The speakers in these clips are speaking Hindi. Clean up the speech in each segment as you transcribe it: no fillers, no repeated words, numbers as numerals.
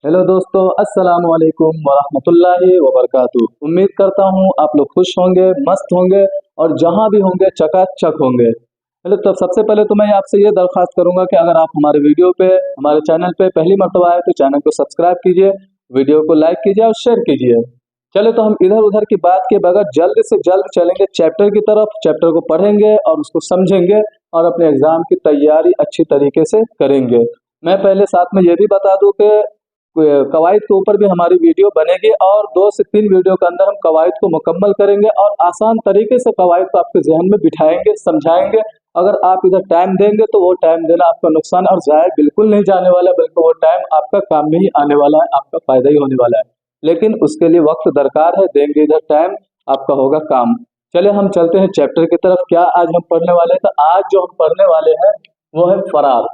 हेलो दोस्तों, अस्सलाम वालेकुम वरहमतुल्लाहि वबरकातुहू। उम्मीद करता हूँ आप लोग खुश होंगे, मस्त होंगे और जहाँ भी होंगे चकाचक होंगे। चलो, तो सबसे पहले तो मैं आपसे ये दरख्वास्त करूंगा कि अगर आप हमारे वीडियो पे, हमारे चैनल पे पहली मर्तबा आए तो चैनल को सब्सक्राइब कीजिए, वीडियो को लाइक कीजिए और शेयर कीजिए। चलो, तो हम इधर उधर की बात के बगैर जल्द से जल्द चलेंगे चैप्टर की तरफ। चैप्टर को पढ़ेंगे और उसको समझेंगे और अपने एग्जाम की तैयारी अच्छी तरीके से करेंगे। मैं पहले साथ में ये भी बता दूं कि कवायद के ऊपर भी हमारी वीडियो बनेगी और 2 से 3 वीडियो के अंदर हम कवायद को मुकम्मल करेंगे और आसान तरीके से कवायद को आपके जहन में बिठाएंगे, समझाएंगे। अगर आप इधर टाइम देंगे तो वो टाइम देना आपका नुकसान और ज़ाया बिल्कुल नहीं जाने वाला, बल्कि वो टाइम आपका काम में ही आने वाला है, आपका फायदा ही होने वाला है। लेकिन उसके लिए वक्त दरकार है, देंगे इधर टाइम, आपका होगा काम। चलिए हम चलते हैं चैप्टर की तरफ। क्या आज हम पढ़ने वाले हैं? तो आज जो हम पढ़ने वाले हैं वो है फरार।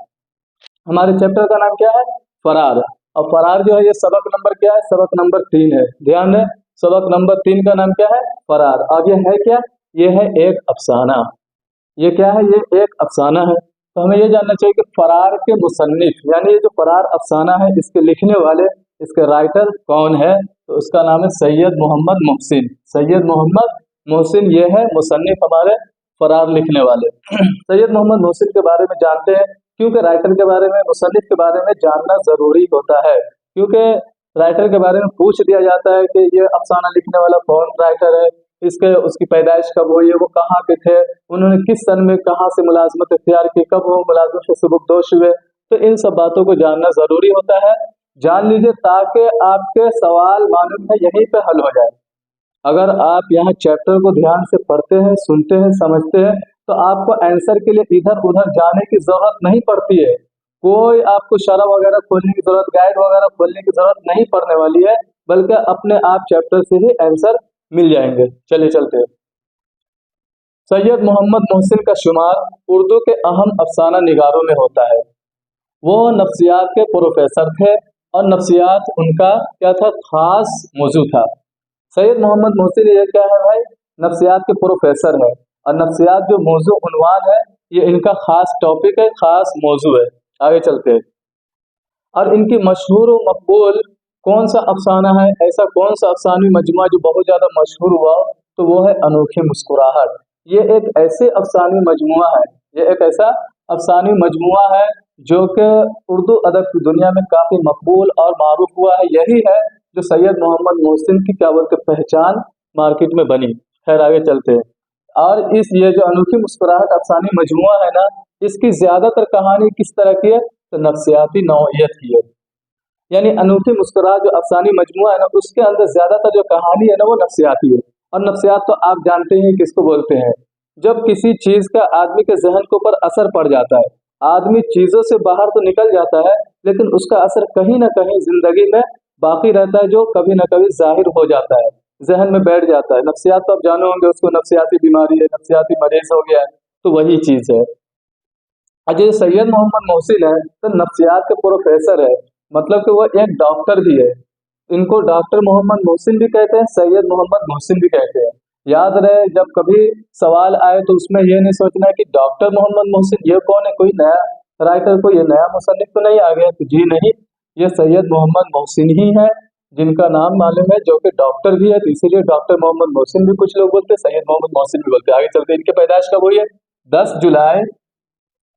हमारे चैप्टर का नाम क्या है? फरार। और फरार जो है, ये सबक नंबर क्या है? सबक नंबर 3 है। ध्यान है, सबक नंबर 3 का नाम क्या है? फरार। अब ये है क्या? ये है एक अफसाना। ये क्या है? ये एक अफसाना है। तो हमें ये जानना चाहिए कि फरार के मुसन्निफ, यानी ये जो फरार अफसाना है, इसके लिखने वाले, इसके राइटर कौन है? तो उसका नाम है सैयद मोहम्मद मोहसिन। सैयद मोहम्मद मोहसिन ये है मुसन्निफ हमारे फरार लिखने वाले। सैयद मोहम्मद मोहसिन के बारे में जानते हैं, क्योंकि राइटर के बारे में, मुसन्निफ के बारे में जानना जरूरी होता है। क्योंकि राइटर के बारे में पूछ दिया जाता है कि ये अफसाना लिखने वाला कौन राइटर है, इसके उसकी पैदाइश कब हुई है, वो कहाँ के थे, उन्होंने किस सन में कहाँ से मुलाजमत इख्तियार की, कब वो मुलाजमत से सुबुकदोश हुए। तो इन सब बातों को जानना जरूरी होता है। जान लीजिए ताकि आपके सवाल मालूम है यहीं पे हल हो जाए। अगर आप यहाँ चैप्टर को ध्यान से पढ़ते हैं, सुनते हैं, समझते हैं, तो आपको आंसर के लिए इधर उधर जाने की जरूरत नहीं पड़ती है। कोई आपको शरह वगैरह खोलने की जरूरत, गाइड वगैरह खोलने की जरूरत नहीं पड़ने वाली है, बल्कि अपने आप चैप्टर से ही आंसर मिल जाएंगे। चलिए चलते हैं। सैयद मोहम्मद मोहसिन का शुमार उर्दू के अहम अफसाना निगारों में होता है। वो नफ्सियात के प्रोफेसर थे और नफ्सियात उनका क्या था? खास मौजू था। सैयद मोहम्मद मोहसिन ये क्या है भाई? नफ्सियात के प्रोफेसर है। और नफ्सियात जो मौजू उन्वान है, ये इनका खास टॉपिक है, खास मौजू है। आगे चलते हैं। और इनकी मशहूर व मकबूल कौन सा अफसाना है? ऐसा कौन सा अफसानी मजमुआ जो बहुत ज्यादा मशहूर हुआ? तो वो है अनोखी मुस्कुराहट। ये एक ऐसे अफसानी मजमुआ है, ये एक ऐसा अफसानी मजमुआ है जो कि उर्दू अदब की दुनिया में काफी मकबूल और मारूफ हुआ है। यही है जो सैयद मोहम्मद मोहसिन की क्या बोलते पहचान मार्केट में बनी। खैर आगे चलते हैं। और ये जो अनोखी मुस्कुराहट अफसानी मजमुआ है ना, इसकी ज्यादातर कहानी किस तरह की है? तो नफ्सियाती नौइयत की है। यानी अनोखी मुस्कुराहट जो अफसानी मजमुआ है ना, उसके अंदर ज्यादातर जो कहानी है ना, वो नफ्सियाती है। और नफ्सियात तो आप जानते हैं किसको बोलते हैं? जब किसी चीज का आदमी के जहन के ऊपर असर पड़ जाता है, आदमी चीजों से बाहर तो निकल जाता है, लेकिन उसका असर कहीं ना कहीं जिंदगी में बाकी रहता है, जो कभी ना कभी जाहिर हो जाता है, जहन में बैठ जाता है। नफ्सियात तो आप जाने होंगे, उसको नफ्सियाती बीमारी है, नफ्सियाती मरीज हो गया है, तो वही चीज है। अजय सैयद मोहम्मद मोहसिन है तो नफ्सियात के प्रोफेसर है, मतलब कि वो एक डॉक्टर भी है। इनको डॉक्टर मोहम्मद मोहसिन भी कहते हैं, सैयद मोहम्मद मोहसिन भी कहते हैं। याद रहे, जब कभी सवाल आए तो उसमें ये नहीं सोचना है कि डॉक्टर मोहम्मद मोहसिन ये कौन है, कोई नया राइटर, कोई ये नया मुसन्निफ तो नहीं आ गया। तो जी नहीं, ये सैयद मोहम्मद मोहसिन ही है, जिनका नाम मालूम है, जो कि डॉक्टर भी है, तो इसीलिए डॉक्टर मोहम्मद मोहसिन भी कुछ लोग बोलते हैं, सैयद मोहम्मद मोहसिन भी बोलते हैं। आगे चलते हैं। इनके पैदाइश कब हुई है? 10 जुलाई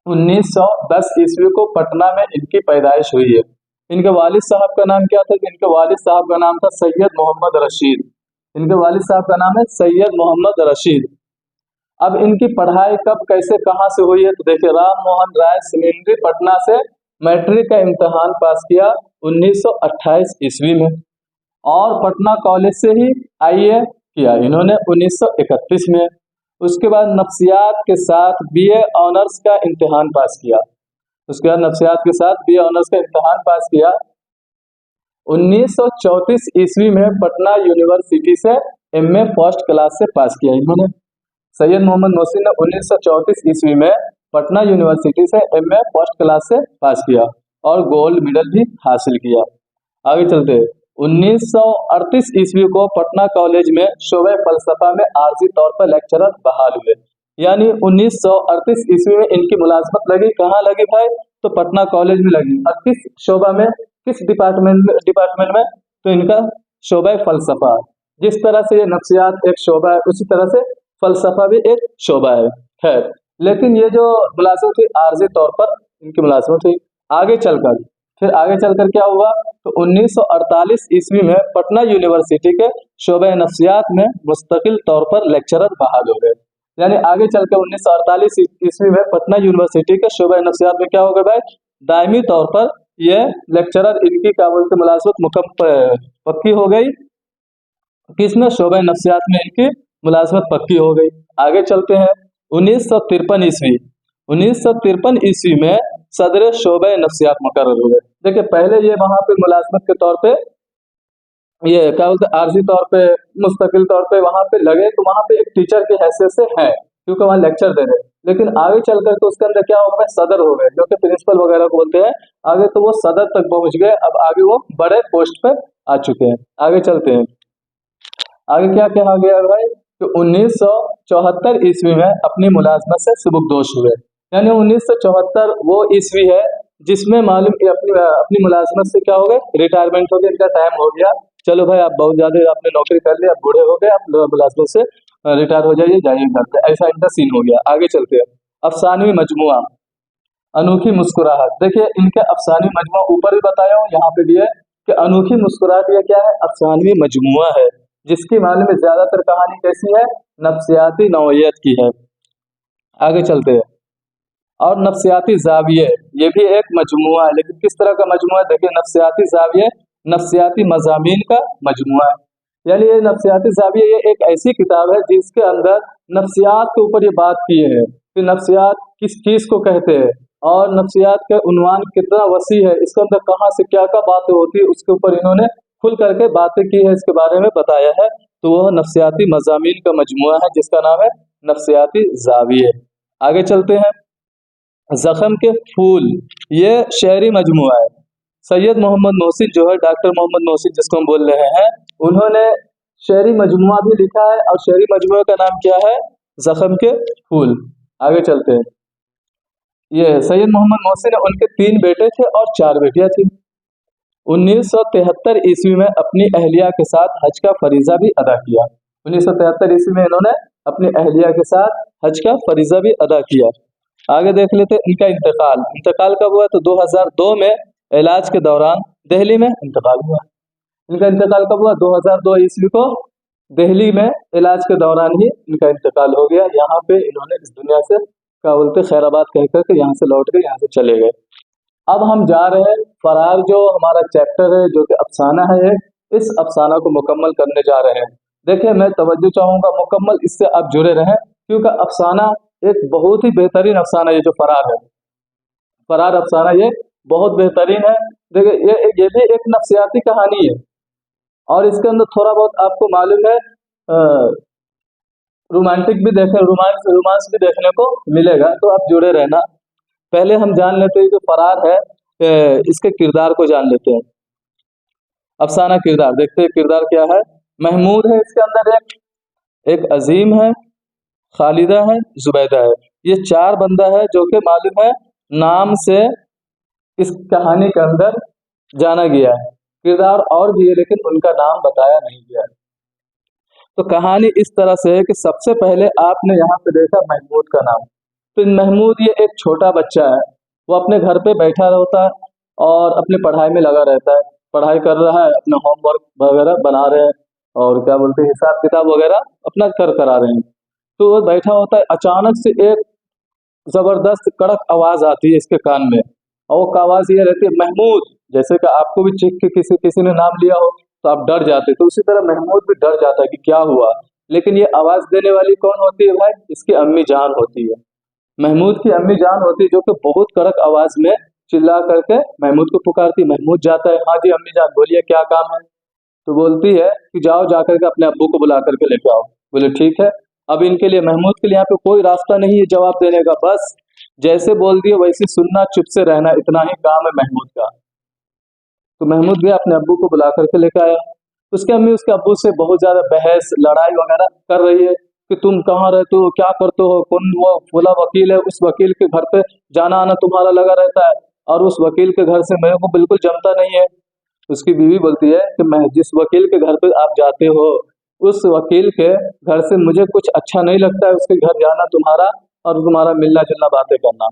1910 ईस्वी को पटना में इनकी पैदाइश हुई है। इनके वालिद साहब का नाम क्या था? इनके वालिद साहब का नाम था सैयद मोहम्मद रशीद। इनके वालिद साहब का नाम है सैयद मोहम्मद रशीद। अब इनकी पढ़ाई कब, कैसे, कहाँ से हुई है? तो देखिए, राम मोहन राय सेकेंडरी पटना से मैट्रिक का इम्तहान पास किया 1928 ईस्वी में, और पटना कॉलेज से ही आईए किया इन्होंने 1931 में। उसके बाद नफ्सियात के साथ बीए ऑनर्स का इम्तिहान पास किया। उसके बाद नफ्सियात के साथ बीए ऑनर्स का इम्तिहान पास किया। 1934 ईस्वी में पटना यूनिवर्सिटी से एमए फर्स्ट क्लास से पास किया इन्होंने। सैयद मोहम्मद मोहसिन ने 1934 ईस्वी में पटना यूनिवर्सिटी से एमए फर्स्ट क्लास से पास किया और गोल्ड मेडल भी हासिल किया। आगे चलते हैं। 1938 ईस्वी को पटना कॉलेज में शोबे फलसफा में आर्जी तौर पर लेक्चरर बहाल हुए। यानी 1938 ईस्वी में इनकी मुलाजमत लगी। कहाँ लगी भाई? तो पटना कॉलेज में लगी। और किस शोबा में? किस डिपार्टमेंट में? तो इनका शोबा फ़लसफ़ा। जिस तरह से ये नफ्सियात एक शोबा है, उसी तरह से फ़लसफ़ा भी एक शोबा है। खैर, लेकिन ये जो मुलाज़मत हुई आर्ज़ी तौर पर इनकी मुलाज़मत हुई। आगे चलकर क्या हुआ? तो 1948 ईस्वी में पटना यूनिवर्सिटी के शोबे नफ्सियात में मुस्तकिल तौर पर लेक्चरर बहाल हो गए। यानी आगे चल के 1948 ईस्वी में पटना यूनिवर्सिटी के शोबे नफ्सियात में क्या हो गया भाई? दायमी तौर पर ये लेक्चरर इनकी क्या बोलते मुलाजमत पक्की हो गई। किसमें? शोबे नफ्सियात में इनकी मुलाजमत पक्की हो गई। आगे चलते हैं 1953 ईस्वी। 1953 ईस्वी में सदर शोबे नफ्सियात मुकर्रर हुए। देखिए पहले ये वहाँ पे मुलाजमत के तौर पे ये क्या बोलते हैं आर्जी तौर पे मुस्तकिल तौर पे वहाँ पे लगे, तो वहाँ पे एक टीचर की हैसियत से हैं क्योंकि वहाँ लेक्चर दे रहे हैं। लेकिन आगे चल करके उसके अंदर क्या हो गए? सदर हो गए, जो कि प्रिंसिपल वगैरह को बोलते हैं। आगे तो वो सदर तक पहुँच गए, अब आगे वो बड़े पोस्ट पे आ चुके हैं। आगे चलते हैं, आगे क्या कहा गया है भाई? तो 1974 ईस्वी में अपनी मुलाजमत से सुबुकदोश हुए। यानी 1974 वो ईस्वी है जिसमें मालूम कि अपनी अपनी मुलाजमत से क्या हो गए? रिटायरमेंट हो गया, इनका टाइम हो गया। चलो भाई आप बहुत ज़्यादा आपने नौकरी कर ली, आप बूढ़े हो गए, आप मुलाजमत से रिटायर हो जाइए घर पे, ऐसा इनका सीन हो गया। आगे चलते हैं, अफसानवी मजमुआ अनोखी मुस्कुराहट। देखिए इनका अफसानवी मजमुआ ऊपर भी बताया हूँ, यहाँ पे भी है कि अनोखी मुस्कुराहट ये क्या है? अफसानवी मजमुआ है, जिसकी मालूम में ज्यादातर कहानी कैसी है? नफ्सियाती नौयत की है। आगे चलते हैं, और नफ्सियाती जाविये ये भी एक मजमुआ है, लेकिन किस तरह का मजमुआ है? देखिए नफ्सियाती जाविये नफ्सियाती मज़ामीन का मजमुआ है। यानी ये नफ्सियाती जाविये ये एक ऐसी किताब है जिसके अंदर नफ्सियात के ऊपर ये बात किए हैं कि नफ्सियात किस चीज़ को कहते हैं और नफ्सियात का उन्वान कितना वसी है, इसके अंदर कहाँ से क्या क्या बातें होती है, उसके ऊपर इन्होंने खुल करके बातें की है, इसके बारे में बताया है। तो वह नफ्सियाती मज़ामीन का मजमुआ है जिसका नाम है नफ्सियाती जाविये। आगे चलते हैं, जख्म के फूल ये शेरी मजमुआ है। सैयद मोहम्मद मोहसिन जो है, डॉक्टर मोहम्मद मोहसिन जिसको हम बोल रहे हैं, उन्होंने शेरी मजमुआ भी लिखा है और शेरी मजमुआ का नाम क्या है? जख्म के फूल। आगे चलते हैं, ये सैयद मोहम्मद मोहसिन है, उनके 3 बेटे थे और 4 बेटियां थी। 1973 ईस्वी में अपनी अहलिया के साथ हज का फरीजा भी अदा किया। 1973 ईस्वी में इन्होंने अपनी अहलिया के साथ हज का फरीजा भी अदा किया। आगे देख लेते हैं इनका इंतकाल कब हुआ? तो 2002 में इलाज के दौरान दिल्ली में इंतकाल हुआ। इनका इंतकाल कब हुआ? 2002 ईस्वी को दिल्ली में इलाज के दौरान ही इनका इंतकाल हो गया। यहाँ पे इन्होंने इस दुनिया से क्या बोलते खैराबाद कह करके यहाँ से लौट गए, यहाँ से चले गए। अब हम जा रहे हैं फरार, जो हमारा चैप्टर है जो कि अफसाना है, इस अफसाना को मुकम्मल करने जा रहे हैं। देखिए मैं तवज्जो चाहूँगा मुकम्मल इससे आप जुड़े रहें, क्योंकि अफसाना एक बहुत ही बेहतरीन अफसाना ये जो फरार है, फरार अफसाना ये बहुत बेहतरीन है। देखिए ये भी एक नफ्सियाती कहानी है और इसके अंदर थोड़ा बहुत आपको मालूम है रोमांटिक भी देखने रोमांस भी देखने को मिलेगा, तो आप जुड़े रहना। पहले हम जान लेते हैं जो फरार है इसके किरदार को जान लेते हैं। अफसाना किरदार देखते हैं, किरदार क्या है? महमूद है इसके अंदर, एक अजीम है, खालिदा है, जुबैदा है। ये 4 बंदा है जो कि मालूम है नाम से इस कहानी के अंदर जाना गया है। किरदार और भी है लेकिन उनका नाम बताया नहीं गया है। तो कहानी इस तरह से है कि सबसे पहले आपने यहाँ पे देखा महमूद का नाम। तो महमूद ये एक छोटा बच्चा है, वो अपने घर पे बैठा रहता है और अपने पढ़ाई में लगा रहता है, पढ़ाई कर रहा है, अपना होमवर्क वगैरह बना रहे हैं और क्या बोलते हैं हिसाब किताब वगैरह अपना करा रहे हैं। तो वो बैठा होता है, अचानक से एक जबरदस्त कड़क आवाज आती है इसके कान में, और वो आवाज ये रहती है महमूद। जैसे कि आपको भी चीख के किसी किसी ने नाम लिया हो तो आप डर जाते, तो उसी तरह महमूद भी डर जाता है कि क्या हुआ। लेकिन ये आवाज देने वाली कौन होती है भाई? इसकी अम्मी जान होती है, महमूद की अम्मी जान होती है, जो कि बहुत कड़क आवाज में चिल्ला करके महमूद को पुकारती। महमूद जाता है, हाँ जी अम्मी जान बोलिए क्या काम है? तो बोलती है कि जाओ जाकर के अपने अब्बू को बुला करके लेके आओ। बोले ठीक है। अब इनके लिए महमूद के लिए यहाँ पे कोई रास्ता नहीं है जवाब देने का, बस जैसे बोल दिए वैसे सुनना, चुप से रहना, इतना ही काम है महमूद का। तो महमूद गया अपने अब्बू को बुला करके लेकर आया। उसके अम्मी उसके अब्बू से बहुत ज्यादा बहस लड़ाई वगैरह कर रही है कि तुम कहाँ रहते हो, क्या करते हो, कौन वो फला वकील है, उस वकील के घर पे जाना आना तुम्हारा लगा रहता है, और उस वकील के घर से मेरे को बिल्कुल जमता नहीं है। उसकी बीवी बोलती है कि मैं जिस वकील के घर पे आप जाते हो, उस वकील के घर से मुझे कुछ अच्छा नहीं लगता है, उसके घर जाना तुम्हारा और तुम्हारा मिलना जुलना बातें करना।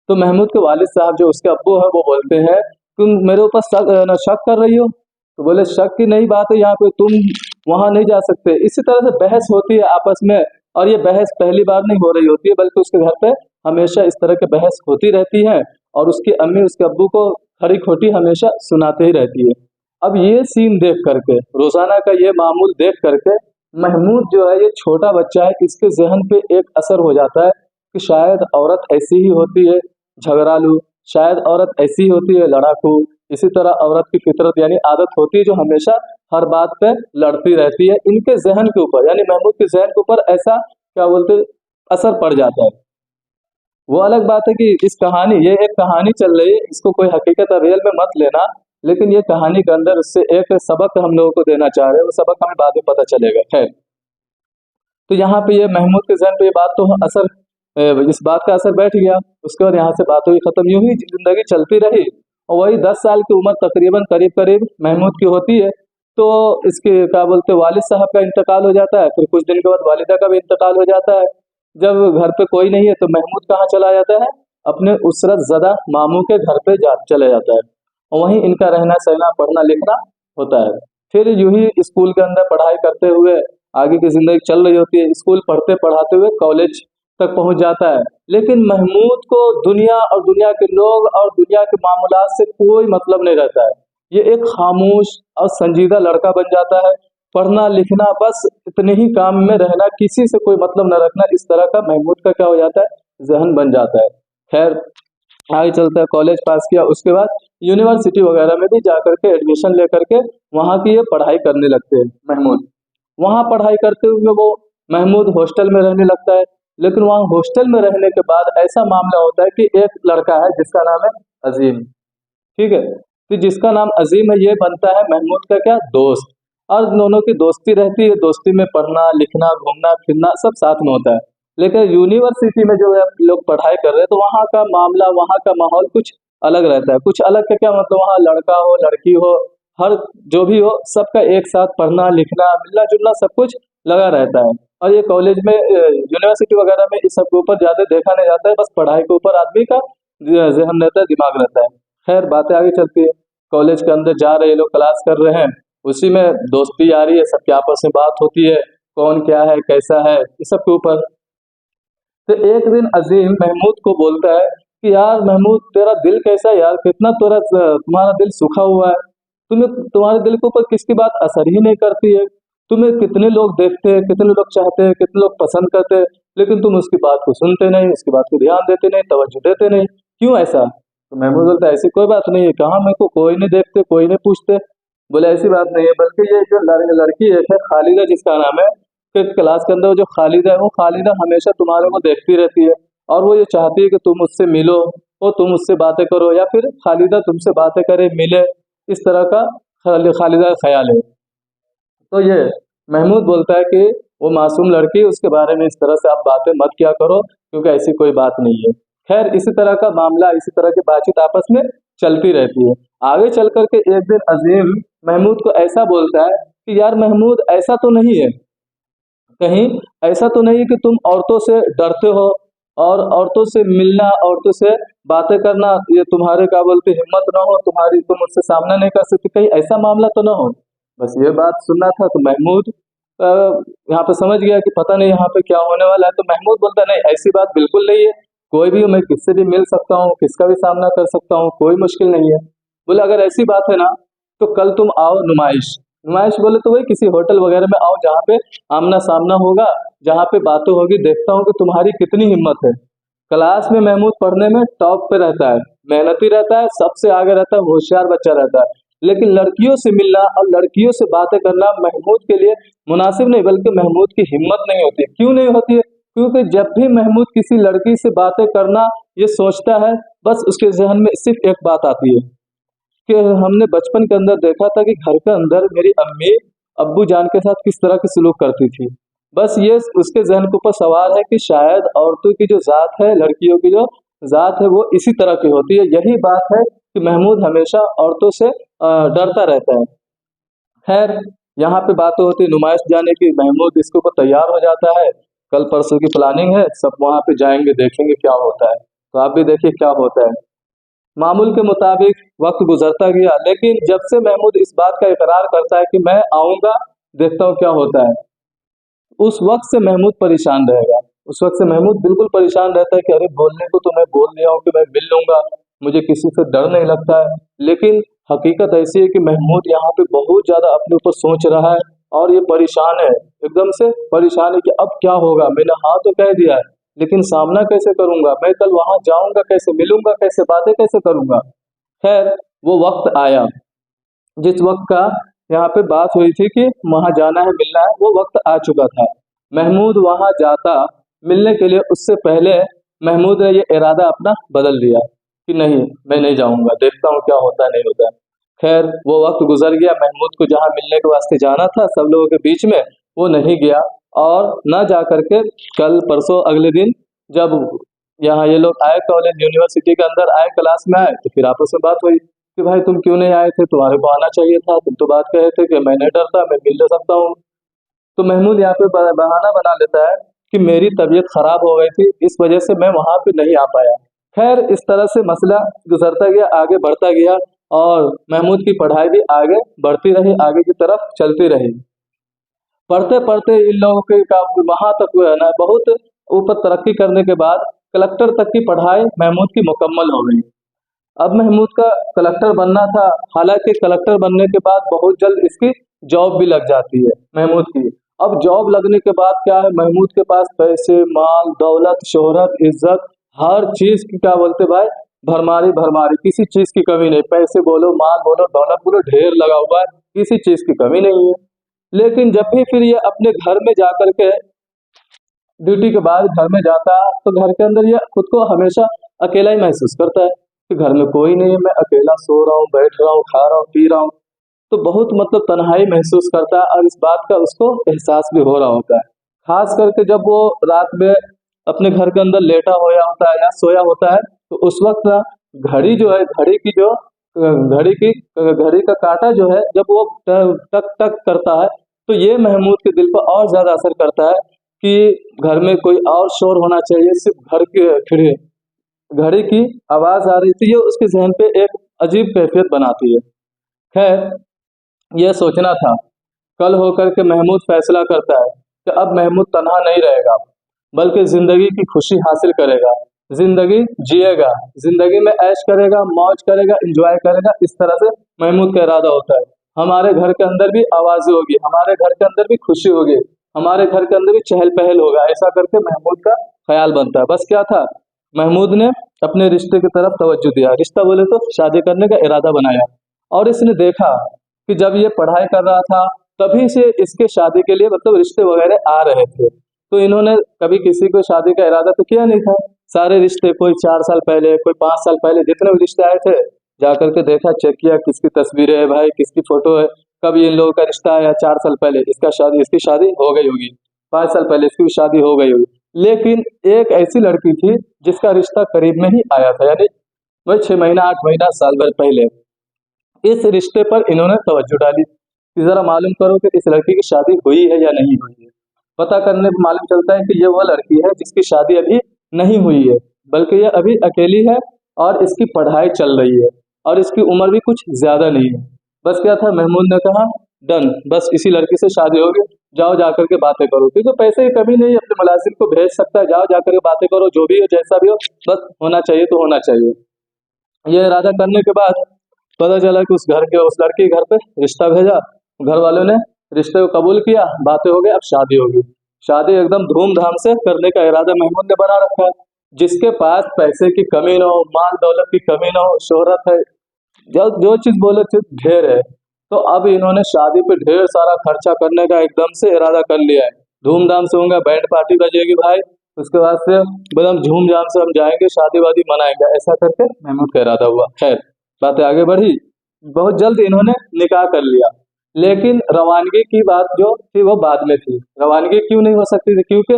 तो महमूद के वालिद साहब जो उसके अब्बू है वो बोलते हैं, तुम मेरे ऊपर शक कर रही हो? तो बोले शक की नहीं बात है, यहाँ पे तुम वहां नहीं जा सकते। इसी तरह से बहस होती है आपस में, और ये बहस पहली बार नहीं हो रही होती है, बल्कि उसके घर पे हमेशा इस तरह की बहस होती रहती है, और उसकी अम्मी उसके अब्बू को खरी खोटी हमेशा सुनाते ही रहती है। अब ये सीन देख करके, रोजाना का ये मामूल देख करके, महमूद जो है, ये छोटा बच्चा है, इसके जहन पे एक असर हो जाता है कि शायद औरत ऐसी ही होती है झगड़ालू, शायद औरत ऐसी ही होती है लड़ाकू। इसी तरह औरत की फितरत यानी आदत होती है जो हमेशा हर बात पे लड़ती रहती है। इनके जहन के ऊपर यानी महमूद के जहन के ऊपर ऐसा क्या बोलते असर पड़ जाता है। वो अलग बात है कि इस कहानी, ये एक कहानी चल रही है, इसको कोई हकीकत रियल में मत लेना, लेकिन ये कहानी के अंदर उससे एक सबक हम लोगों को देना चाह रहे हैं, वो सबक हमें बाद में पता चलेगा। खैर, तो यहाँ पे ये महमूद के जहन पे ये बात तो असर इस बात का असर बैठ गया। उसके बाद यहाँ से बात हुई खत्म, यूं ही जिंदगी चलती रही। और वही 10 साल की उम्र तकरीबन करीब करीब महमूद की होती है, तो इसके क्या बोलते वालिद साहब का इंतकाल हो जाता है। फिर कुछ दिन के बाद वालिदा का भी इंतकाल हो जाता है। जब घर पे कोई नहीं है तो महमूद कहाँ चला जाता है, अपने उसरत ज़दा मामू के घर पे चले जाता है, और वहीं इनका रहना सहना पढ़ना लिखना होता है। फिर यूं ही स्कूल के अंदर पढ़ाई करते हुए आगे की जिंदगी चल रही होती है। स्कूल पढ़ते पढ़ाते हुए कॉलेज तक पहुंच जाता है, लेकिन महमूद को दुनिया और दुनिया के लोग और दुनिया के मामलात से कोई मतलब नहीं रहता है। ये एक खामोश और संजीदा लड़का बन जाता है। पढ़ना लिखना बस इतने ही काम में रहना, किसी से कोई मतलब न रखना, इस तरह का महमूद का क्या हो जाता है, जहन बन जाता है। खैर, आगे चलता है, कॉलेज पास किया, उसके बाद यूनिवर्सिटी वगैरह में भी जाकर के एडमिशन लेकर के वहाँ की ये पढ़ाई करने लगते हैं महमूद। वहाँ पढ़ाई करते हुए वो महमूद हॉस्टल में रहने लगता है। लेकिन वहाँ हॉस्टल में रहने के बाद ऐसा मामला होता है कि एक लड़का है जिसका नाम है अजीम, ठीक है। तो जिसका नाम अजीम है, ये बनता है महमूद का क्या दोस्त, और दोनों की दोस्ती रहती है। दोस्ती में पढ़ना लिखना घूमना फिरना सब साथ में होता है। लेकिन यूनिवर्सिटी में जो है लोग पढ़ाई कर रहे हैं, तो वहाँ का मामला, वहाँ का माहौल कुछ अलग रहता है। कुछ अलग का क्या मतलब, वहाँ लड़का हो लड़की हो, हर जो भी हो, सबका एक साथ पढ़ना लिखना मिलना जुलना सब कुछ लगा रहता है। और ये कॉलेज में यूनिवर्सिटी वगैरह में इस सब के ऊपर ज्यादा देखा नहीं जाता है, बस पढ़ाई के ऊपर आदमी का जहन रहता है, दिमाग रहता है। खैर, बातें आगे चलती है। कॉलेज के अंदर जा रहे हैं लोग, क्लास कर रहे हैं, उसी में दोस्ती यारी है, सबके आपस में बात होती है, कौन क्या है कैसा है इस सब के ऊपर। तो एक दिन अजीम महमूद को बोलता है कि यार महमूद, तेरा दिल कैसा है यार, कितना तुम्हारा दिल सूखा हुआ है। तुम्हारे दिल के ऊपर किसकी बात असर ही नहीं करती है। तुम्हें कितने लोग देखते हैं, कितने लोग चाहते हैं, कितने लोग पसंद करते हैं, लेकिन तुम उसकी बात को सुनते नहीं, उसकी बात को ध्यान देते नहीं, तवज्जो देते नहीं, क्यों ऐसा? तो महमूद बोलता है ऐसी कोई बात नहीं है, कहाँ मेरे को कोई नहीं देखते, कोई नहीं पूछते। बोले ऐसी बात नहीं है, बल्कि ये जो लड़की है खालिदा जिसका नाम है, कि क्लास के अंदर वो जो खालिदा है, वो खालिदा हमेशा तुम्हारे को देखती रहती है, और वो ये चाहती है कि तुम उससे मिलो, और तुम उससे बातें करो, या फिर खालिदा तुमसे बातें करे मिले, इस तरह का खालिदा का ख्याल है। तो ये महमूद बोलता है कि वो मासूम लड़की, उसके बारे में इस तरह से आप बातें मत किया करो, क्योंकि ऐसी कोई बात नहीं है। खैर, इसी तरह का मामला, इसी तरह की बातचीत आपस में चलती रहती है। आगे चल करके एक दिन अजीम महमूद को ऐसा बोलता है कि यार महमूद, ऐसा तो नहीं है, कहीं ऐसा तो नहीं कि तुम औरतों से डरते हो, और औरतों से मिलना, औरतों से बातें करना, ये तुम्हारे क्या बोलते हिम्मत ना हो तुम्हारी, तुम उससे सामना नहीं कर सकते, कहीं ऐसा मामला तो ना हो। बस ये बात सुनना था। तो महमूद अ, यहाँ पे समझ गया कि पता नहीं यहाँ पे क्या होने वाला है। तो महमूद बोलता नहीं, ऐसी बात बिल्कुल नहीं है, कोई भी हो, मैं किससे भी मिल सकता हूँ, किसका भी सामना कर सकता हूँ, कोई मुश्किल नहीं है। बोले अगर ऐसी बात है ना, तो कल तुम आओ नुमाइश। नुमाइश बोले तो वही किसी होटल वगैरह में आओ, जहाँ पे आमना सामना होगा, जहाँ पे बातें होगी, देखता हूँ कि तुम्हारी कितनी हिम्मत है। क्लास में महमूद पढ़ने में टॉप पे रहता है, मेहनती रहता है, सबसे आगे रहता है, होशियार बच्चा रहता है। लेकिन लड़कियों से मिलना और लड़कियों से बातें करना महमूद के लिए मुनासिब नहीं, बल्कि महमूद की हिम्मत नहीं होती। क्यों नहीं होती है? क्योंकि जब भी महमूद किसी लड़की से बातें करना ये सोचता है, बस उसके जहन में सिर्फ एक बात आती है कि हमने बचपन के अंदर देखा था कि घर के अंदर मेरी अम्मी अब्बू जान के साथ किस तरह की सलूक करती थी। बस ये उसके जहन के ऊपर सवाल है कि शायद औरतों की जो जात है, लड़कियों की जो ज़ात है वो इसी तरह की होती है। यही बात है कि महमूद हमेशा औरतों से डरता रहता है। खैर, यहाँ पे बातें होती है नुमाइश जाने की। महमूद इसके ऊपर तैयार हो जाता है, कल परसों की प्लानिंग है, सब वहाँ पे जाएंगे, देखेंगे क्या होता है। तो आप भी देखिए क्या होता है। मामूल के मुताबिक वक्त गुजरता गया, लेकिन जब से महमूद इस बात का इकरार करता है कि मैं आऊँगा, देखता हूँ क्या होता है, उस वक्त से महमूद परेशान रहेगा। उस वक्त से महमूद बिल्कुल परेशान रहता है कि अरे बोलने को तो मैं बोल दिया हूँ कि मैं मिल लूंगा, मुझे किसी से डर नहीं लगता है। लेकिन हकीकत ऐसी है कि महमूद यहाँ पे बहुत ज़्यादा अपने ऊपर सोच रहा है और ये परेशान है, एकदम से परेशान है कि अब क्या होगा। मैंने हाँ तो कह दिया है, लेकिन सामना कैसे करूंगा, मैं कल वहां जाऊंगा कैसे, मिलूंगा कैसे, बातें कैसे करूंगा। खैर, वो वक्त आया जिस वक्त का यहाँ पे बात हुई थी कि वहां जाना है, मिलना है, वो वक्त आ चुका था। महमूद वहां जाता मिलने के लिए, उससे पहले महमूद ने ये इरादा अपना बदल लिया कि नहीं, मैं नहीं जाऊंगा, देखता हूँ क्या होता है नहीं होता है। खैर, वो वक्त गुजर गया। महमूद को जहाँ मिलने के वास्ते जाना था सब लोगों के बीच में, वो नहीं गया। और न जा करके कल परसों अगले दिन जब यहाँ ये लोग आए, कॉलेज यूनिवर्सिटी के अंदर आए, क्लास में आए, तो फिर आपस में बात हुई कि भाई तुम क्यों नहीं आए थे, तुम्हारे को आना चाहिए था, तुम तो बात कहे थे कि मैं नहीं डरता, मैं मिल ले सकता हूँ। तो महमूद यहाँ पे बहाना बना लेता है कि मेरी तबीयत खराब हो गई थी, इस वजह से मैं वहां पे नहीं आ पाया। खैर, इस तरह से मसला गुजरता गया, आगे बढ़ता गया, और महमूद की पढ़ाई भी आगे बढ़ती रही, आगे की तरफ चलती रही। पढ़ते पढ़ते इन लोगों के का वहां तक हुआ है ना, बहुत ऊपर तरक्की करने के बाद कलेक्टर तक की पढ़ाई महमूद की मुकम्मल हो गई। अब महमूद का कलेक्टर बनना था। हालांकि कलेक्टर बनने के बाद बहुत जल्द इसकी जॉब भी लग जाती है महमूद की। अब जॉब लगने के बाद क्या है, महमूद के पास पैसे, माल, दौलत, शोहरत, इज्जत, हर चीज की क्या बोलते भाई, भरमारी भरमारी, किसी चीज की कमी नहीं। पैसे बोलो, माल बोलो, दौलत बोलो, ढेर लगा हुआ है, किसी चीज की कमी नहीं है। लेकिन जब भी फिर ये अपने घर में जाकर के ड्यूटी के बाद घर में जाता है, तो घर के अंदर ये खुद को हमेशा अकेला ही महसूस करता है कि घर में कोई नहीं है, मैं अकेला सो रहा हूँ, बैठ रहा हूँ, खा रहा हूँ, पी रहा हूँ। तो बहुत मतलब तन्हाई महसूस करता है, और इस बात का उसको एहसास भी हो रहा होता है। खास करके जब वो रात में अपने घर के अंदर लेटा होया होता है या सोया होता है, तो उस वक्त ना घड़ी जो है, घड़ी का कांटा जो है, जब वो टक टक करता है, तो ये महमूद के दिल पर और ज्यादा असर करता है कि घर में कोई और शोर होना चाहिए, सिर्फ घर के खिड़े घड़ी की आवाज आ रही थी। ये उसके जहन पे एक अजीब कैफियत बनाती है। खैर, यह सोचना था। कल होकर के महमूद फैसला करता है कि अब महमूद तन्हा नहीं रहेगा, बल्कि जिंदगी की खुशी हासिल करेगा, जिंदगी जिएगा, जिंदगी में ऐश करेगा, मौज करेगा, एंजॉय करेगा। इस तरह से महमूद का इरादा होता है। हमारे घर के अंदर भी आवाजें होगी, हमारे घर के अंदर भी खुशी होगी, हमारे घर के अंदर भी चहल पहल होगा, ऐसा करके महमूद का ख्याल बनता है। बस क्या था, महमूद ने अपने रिश्ते की तरफ तवज्जो दिया, रिश्ता बोले तो शादी करने का इरादा बनाया। और इसने देखा कि जब ये पढ़ाई कर रहा था, तभी से इसके शादी के लिए मतलब रिश्ते वगैरह आ रहे थे। तो इन्होंने कभी किसी को शादी का इरादा तो किया नहीं था। सारे रिश्ते कोई 4 साल पहले, कोई 5 साल पहले, जितने भी रिश्ते आए थे, जाकर के देखा, चेक किया, किसकी तस्वीरें है भाई, किसकी फोटो है, कब इन लोगों का रिश्ता आया, 4 साल पहले इसकी शादी हो गई होगी, 5 साल पहले इसकी भी शादी हो गई होगी। लेकिन एक ऐसी लड़की थी जिसका रिश्ता करीब में ही आया था, यानी वही 6 महीना, 8 महीना, साल भर पहले। इस रिश्ते पर इन्होंने तवज्जो डाली कि जरा मालूम करो कि इस लड़की की शादी हुई है या नहीं हुई है। पता करने पर मालूम चलता है कि ये वह लड़की है जिसकी शादी अभी नहीं हुई है, बल्कि ये अभी अकेली है, और इसकी पढ़ाई चल रही है, और इसकी उम्र भी कुछ ज्यादा नहीं है। बस क्या था, महमूद ने कहा डन, बस इसी लड़की से शादी होगी, जाओ जाकर के बातें करो, क्योंकि पैसे की कमी नहीं है, अपने मुलाजिम को भेज सकता है, जाओ जाकर के बातें करो, जो भी हो जैसा भी हो, बस होना चाहिए तो होना चाहिए। ये इरादा करने के बाद पता चला कि उस लड़की के घर पे रिश्ता भेजा, घर वालों ने रिश्ते को कबूल किया, बातें हो गई, अब शादी होगी। शादी एकदम धूमधाम से करने का इरादा महमूद ने बना रखा है। जिसके पास पैसे की कमी ना हो, माल दौलत की कमी ना हो, शोहरत है, जो जो चीज बोले चीज ढेर है। तो अब इन्होंने शादी पे ढेर सारा खर्चा करने का एकदम से इरादा कर लिया है। धूमधाम से होगा, बैंड पार्टी बजेगी भाई, उसके बाद से एकदम झूमझाम से हम जाएंगे, शादी वादी मनाएंगे, ऐसा करके महमूद का इरादा हुआ। खैर, बातें आगे बढ़ी, बहुत जल्द इन्होंने निकाह कर लिया। लेकिन रवानगी की बात जो थी वो बाद में थी। रवानगी क्यों नहीं हो सकती थी, क्योंकि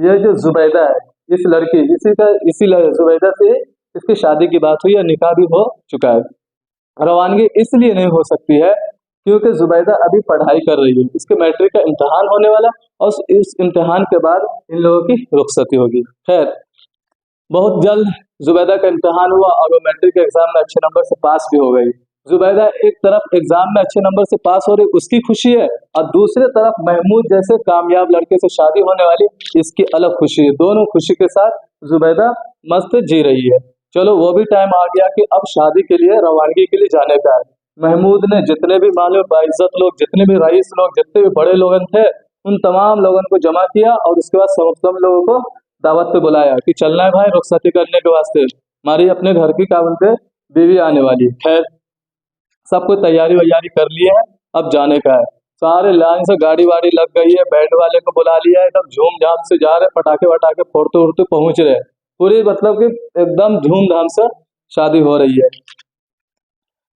ये जो जुबैदा है, इस लड़की जुबैदा से इसकी शादी की बात हुई या निकाह भी हो चुका है। रवानगी इसलिए नहीं हो सकती है क्योंकि जुबैदा अभी पढ़ाई कर रही है, इसके मैट्रिक का इम्तहान होने वाला और इस इम्तहान के बाद इन लोगों की रुखसती होगी। खैर, बहुत जल्द जुबैदा का इम्तहान हुआ और वो मैट्रिक के एग्जाम में अच्छे नंबर से पास भी हो गई। जुबैदा एक तरफ एग्जाम में अच्छे नंबर से पास हो रही, उसकी खुशी है, और दूसरे तरफ महमूद जैसे कामयाब लड़के से शादी होने वाली, इसकी अलग खुशी है। दोनों खुशी के साथ जुबैदा मस्त जी रही है। चलो, वो भी टाइम आ गया कि अब शादी के लिए, रवानगी के लिए जाने का है। महमूद ने जितने भी मालूम बाइज्जत लोग, जितने भी रईस लोग, जितने भी बड़े लोगन थे, उन तमाम लोगों को जमा किया और उसके बाद सब लोगों को दावत पे बुलाया कि चलना है भाई रुखसती करने के वास्ते, हमारी अपने घर की क्या बोलते बीवी आने वाली है। खैर, सब कुछ तैयारी वैयारी कर लिए है, अब जाने का है। सारे लाइन से गाड़ी वाड़ी लग गई है, बैंड वाले को बुला लिया है, एकदम झूम झाम से जा रहे, पटाखे वटाखे फोड़ते उड़ते पहुंच रहे, पूरी मतलब कि एकदम धूमधाम से शादी हो रही है।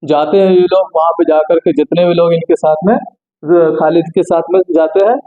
जाते हैं ये लोग वहां पे जाकर के, जितने भी लोग इनके साथ में खालिद के साथ में जाते हैं,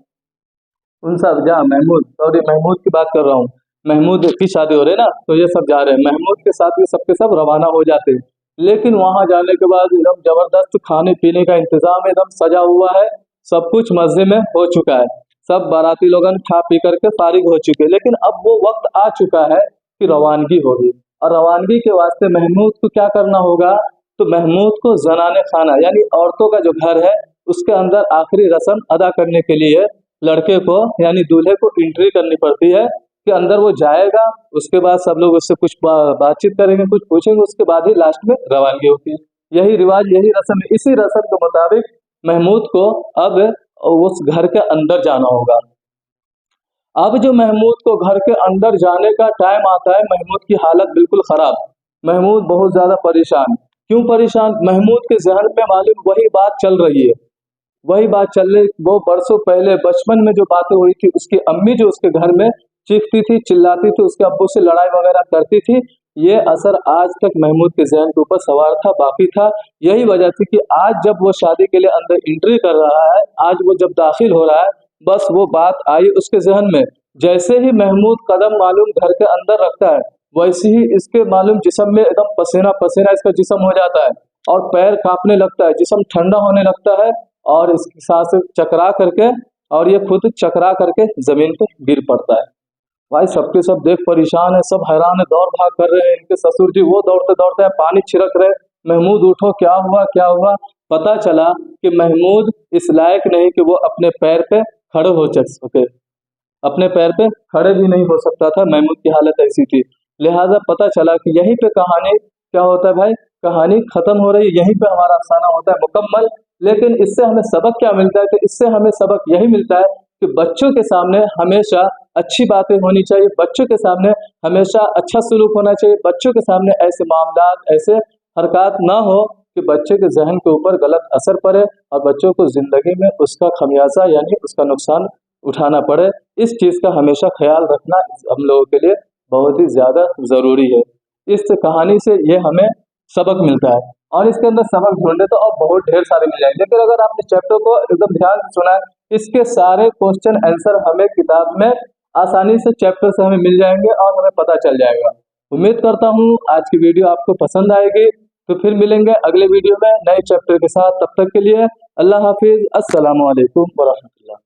उन सब महमूद की बात कर रहा हूँ, महमूद की शादी हो रही है ना, तो ये सब जा रहे हैं, महमूद के साथ ये सबके सब रवाना हो जाते हैं। लेकिन वहां जाने के बाद एकदम जबरदस्त खाने पीने का इंतजाम एकदम सजा हुआ है, सब कुछ मजे में हो चुका है, सब बाराती लोग खा पी करके फारिग हो चुके हैं। लेकिन अब वो वक्त आ चुका है कि रवानगी होगी, और रवानगी के वास्ते महमूद को क्या करना होगा, तो महमूद को जनाने खाना यानी औरतों का जो घर है उसके अंदर आखिरी रस्म अदा करने के लिए लड़के को यानी दूल्हे को एंट्री करनी पड़ती है कि अंदर वो जाएगा, उसके बाद सब लोग उससे कुछ बातचीत करेंगे, कुछ पूछेंगे, उसके बाद ही लास्ट में रवानगी होती है। यही रिवाज, यही रस्म है। इसी रस्म के मुताबिक महमूद को अब उस घर के अंदर जाना होगा। अब जो महमूद को घर के अंदर जाने का टाइम आता है, महमूद की हालत बिल्कुल खराब, महमूद बहुत ज्यादा परेशान। क्यों परेशान? महमूद के जहन में मालूम वही बात चल रही है, वही बात चल रही, वो बरसों पहले बचपन में जो बातें हुई थी, उसकी अम्मी जो उसके घर में चीखती थी, चिल्लाती थी, उसके अब्बू से लड़ाई वगैरह करती थी, ये असर आज तक महमूद के जहन के ऊपर सवार था, बाकी था। यही वजह थी कि आज जब वो शादी के लिए अंदर एंट्री कर रहा है, आज वो जब दाखिल हो रहा है, बस वो बात आई उसके जहन में। जैसे ही महमूद कदम मालूम घर के अंदर रखता है, वैसे ही इसके मालूम जिस्म में एकदम पसीना पसीना इसका जिस्म हो जाता है, और पैर कांपने लगता है, जिस्म ठंडा होने लगता है, और इसकी सांस चकरा करके, और ये खुद चकरा करके जमीन पे गिर पड़ता है। भाई सबके सब देख परेशान है, सब हैरान है, दौड़ भाग कर रहे हैं, इनके ससुर जी वो दौड़ते दौड़ते हैं, पानी छिड़क रहे, महमूद उठो, क्या हुआ क्या हुआ। पता चला कि महमूद इस लायक नहीं कि वो अपने पैर पे खड़े हो सके, अपने पैर पे खड़े भी नहीं हो सकता था, महमूद की हालत ऐसी थी। लिहाजा पता चला कि यहीं पे कहानी क्या होता है भाई, कहानी खत्म हो रही है, यहीं पे हमारा अफसाना होता है मुकम्मल। लेकिन इससे हमें सबक क्या मिलता है? तो इससे हमें सबक यही मिलता है कि बच्चों के सामने हमेशा अच्छी बातें होनी चाहिए, बच्चों के सामने हमेशा अच्छा सलूक होना चाहिए, बच्चों के सामने ऐसे मामलात, ऐसे हरकत ना हो कि बच्चे के जहन के ऊपर गलत असर पड़े और बच्चों को जिंदगी में उसका खमियाजा यानी उसका नुकसान उठाना पड़े। इस चीज़ का हमेशा ख्याल रखना हम लोगों के लिए बहुत ही ज़्यादा ज़रूरी है। इस कहानी से ये हमें सबक मिलता है, और इसके अंदर सबक ढूंढे तो और बहुत ढेर सारे मिल जाएंगे। लेकिन अगर आपने चैप्टर को एकदम ध्यान से सुना है, इसके सारे क्वेश्चन आंसर हमें किताब में आसानी से चैप्टर से हमें मिल जाएंगे और हमें पता चल जाएगा। उम्मीद करता हूँ आज की वीडियो आपको पसंद आएगी। तो फिर मिलेंगे अगले वीडियो में नए चैप्टर के साथ, तब तक के लिए अल्लाह हाफिज, अस्सलामु अलैकुम व रहमतुल्लाह।